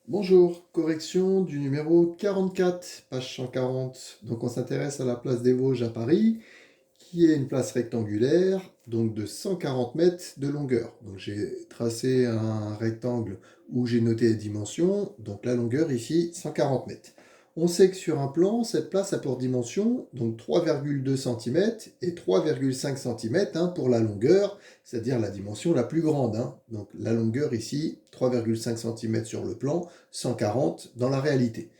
Bonjour, correction du numéro 44, page 140. Donc on s'intéresse à la place des Vosges à Paris, qui est une place rectangulaire, donc de 140 mètres de longueur. Donc j'ai tracé un rectangle où j'ai noté les dimensions, donc la longueur ici 140 mètres. On sait que sur un plan, cette place a pour dimension donc 3,2 cm et 3,5 cm pour la longueur, c'est-à-dire la dimension la plus grande. Donc la longueur ici, 3,5 cm sur le plan, 140 dans la réalité.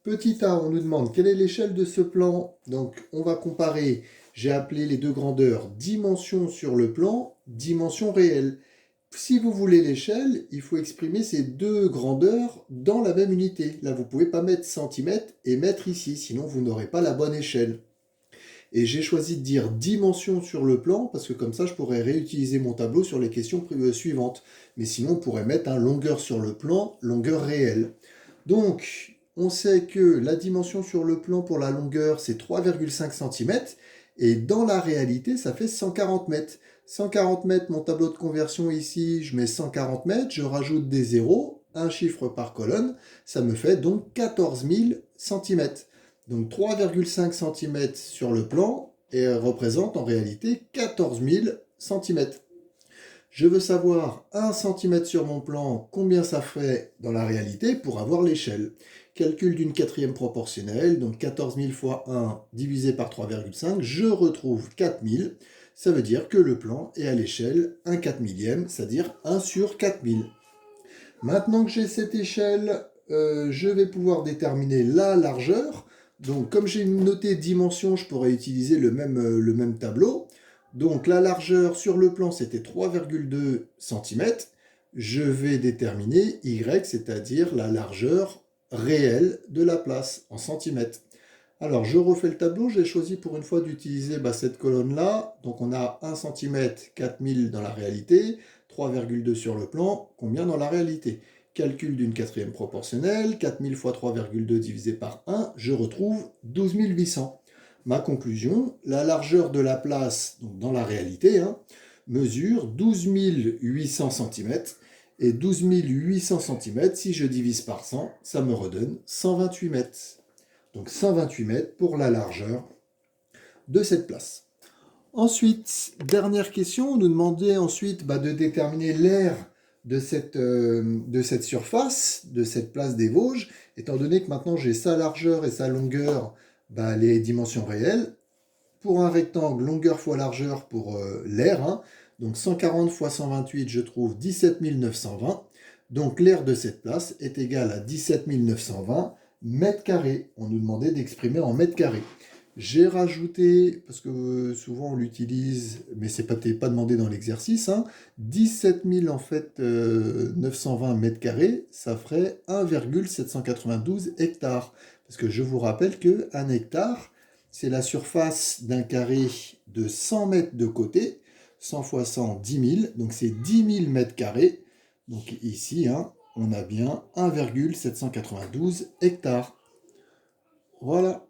Petit a, on nous demande quelle est l'échelle de ce plan. Donc on va comparer, j'ai appelé les deux grandeurs dimension sur le plan, dimension réelle. Si vous voulez l'échelle, il faut exprimer ces deux grandeurs dans la même unité. Là, vous ne pouvez pas mettre centimètres et mètres ici, sinon vous n'aurez pas la bonne échelle. Et j'ai choisi de dire dimension sur le plan, parce que comme ça, je pourrais réutiliser mon tableau sur les questions suivantes. Mais sinon, on pourrait mettre un longueur sur le plan, longueur réelle. Donc, on sait que la dimension sur le plan pour la longueur, c'est 3,5 cm. Et dans la réalité, ça fait 140 mètres. 140 mètres, mon tableau de conversion ici, je mets 140 mètres, je rajoute des zéros, un chiffre par colonne, ça me fait donc 14 000 cm. Donc 3,5 cm sur le plan et représente en réalité 14 000 cm. Je veux savoir 1 cm sur mon plan, combien ça fait dans la réalité pour avoir l'échelle. Calcul d'une quatrième proportionnelle, donc 14 000 fois 1 divisé par 3,5, je retrouve 4000. Ça veut dire que le plan est à l'échelle 1 4 millième, c'est-à-dire 1 sur 4000. Maintenant que j'ai cette échelle, je vais pouvoir déterminer la largeur. Donc comme j'ai noté dimension, je pourrais utiliser le même tableau. Donc la largeur sur le plan, c'était 3,2 cm. Je vais déterminer Y, c'est-à-dire la largeur réelle de la place en centimètres. Alors je refais le tableau, j'ai choisi pour une fois d'utiliser cette colonne-là. Donc on a 1 cm, 4000 dans la réalité, 3,2 sur le plan, combien dans la réalité? Calcul d'une quatrième proportionnelle, 4000 fois 3,2 divisé par 1, je retrouve 12 800. Ma conclusion, la largeur de la place, donc dans la réalité, mesure 12 800 cm. Et 12 800 cm, si je divise par 100, ça me redonne 128 mètres. Donc 128 mètres pour la largeur de cette place. Ensuite, dernière question, on nous demandait ensuite de déterminer l'aire de cette surface, de cette place des Vosges, étant donné que maintenant j'ai sa largeur et sa longueur, les dimensions réelles. Pour un rectangle, longueur fois largeur pour l'aire, donc 140 fois 128, je trouve 17 920. Donc l'aire de cette place est égale à 17 920 mètres carrés. On nous demandait d'exprimer en mètres carrés. J'ai rajouté, parce que souvent on l'utilise, mais c'est pas demandé dans l'exercice, 17 000 en fait 920 mètres carrés, ça ferait 1,792 hectares. Parce que je vous rappelle que 1 hectare, c'est la surface d'un carré de 100 mètres de côté, 100 fois 100, 10 000, donc c'est 10 000 mètres carrés. Donc ici, on a bien 1,792 hectares. Voilà.